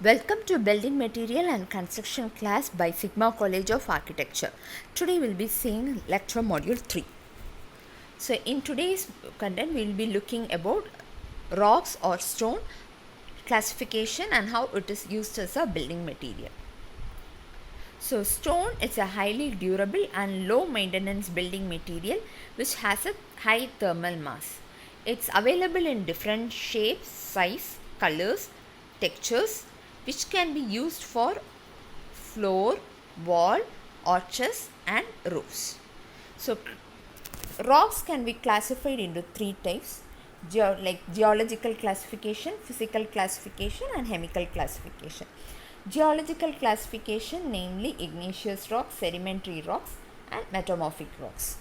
Welcome to Building Material and Construction class by Sigma College of Architecture. Today we will be seeing lecture module 3. So in today's content we will be looking about rocks or stone classification and how it is used as a building material. So stone is a highly durable and low maintenance building material which has a high thermal mass. It's available in different shapes, size, colors, textures, which can be used for floor, wall, arches and roofs. So rocks can be classified into three types, like geological classification, physical classification and chemical classification. Geological classification namely igneous rocks, sedimentary rocks and metamorphic rocks.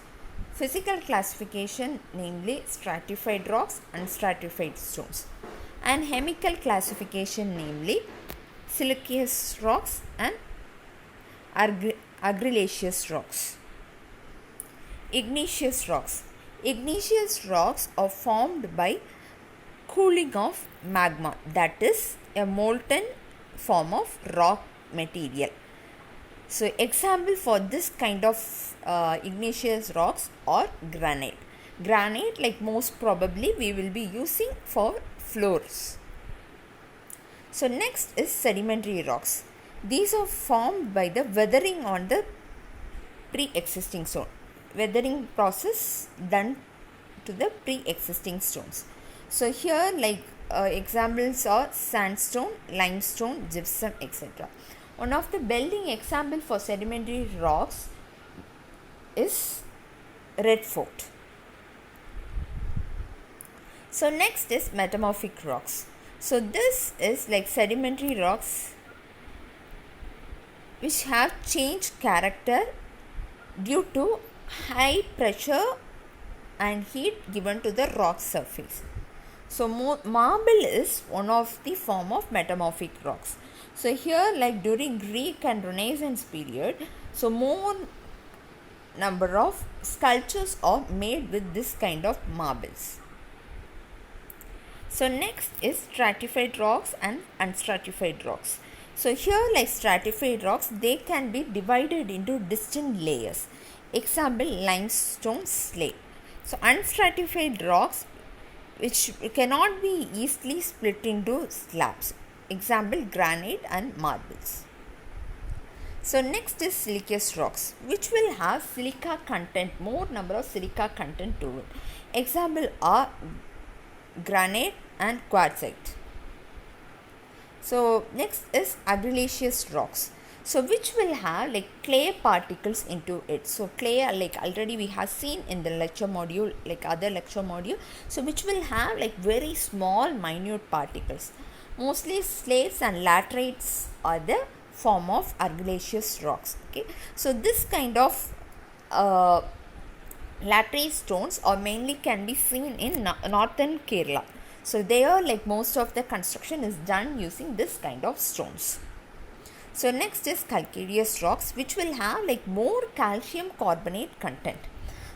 Physical classification namely stratified rocks, unstratified stones. And chemical classification namely Siliceous rocks and Argillaceous rocks. Igneous rocks. Igneous rocks are formed by cooling of magma, that is a molten form of rock material. So example for this kind of igneous rocks are granite. Granite, like most probably we will be using for floors. So next is sedimentary rocks. These are formed by the weathering on the pre-existing stone. Weathering process done to the pre-existing stones. So here like examples are sandstone, limestone, gypsum, etc. One of the building example for sedimentary rocks is Red Fort. So next is metamorphic rocks. So this is like sedimentary rocks which have changed character due to high pressure and heat given to the rock surface. So marble is one of the form of metamorphic rocks. So here like during Greek and Renaissance period, so more number of sculptures are made with this kind of marbles. So next is stratified rocks and unstratified rocks. So here like stratified rocks, they can be divided into distinct layers. Example limestone slate. So unstratified rocks which cannot be easily split into slabs. Example granite and marbles. So next is siliceous rocks which will have silica content, more number of silica content to it. Example are granite and quartzite. So next is argillaceous rocks, so which will have like clay particles into it. So clay like already we have seen in the lecture module, like other lecture module, so which will have like very small minute particles. Mostly slates and laterites are the form of argillaceous rocks. Okay, so this kind of laterite stones or mainly can be seen in northern Kerala. So there like most of the construction is done using this kind of stones. So next is calcareous rocks which will have like more calcium carbonate content.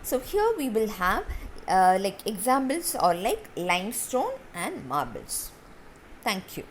So here we will have like examples are like limestone and marbles. Thank you.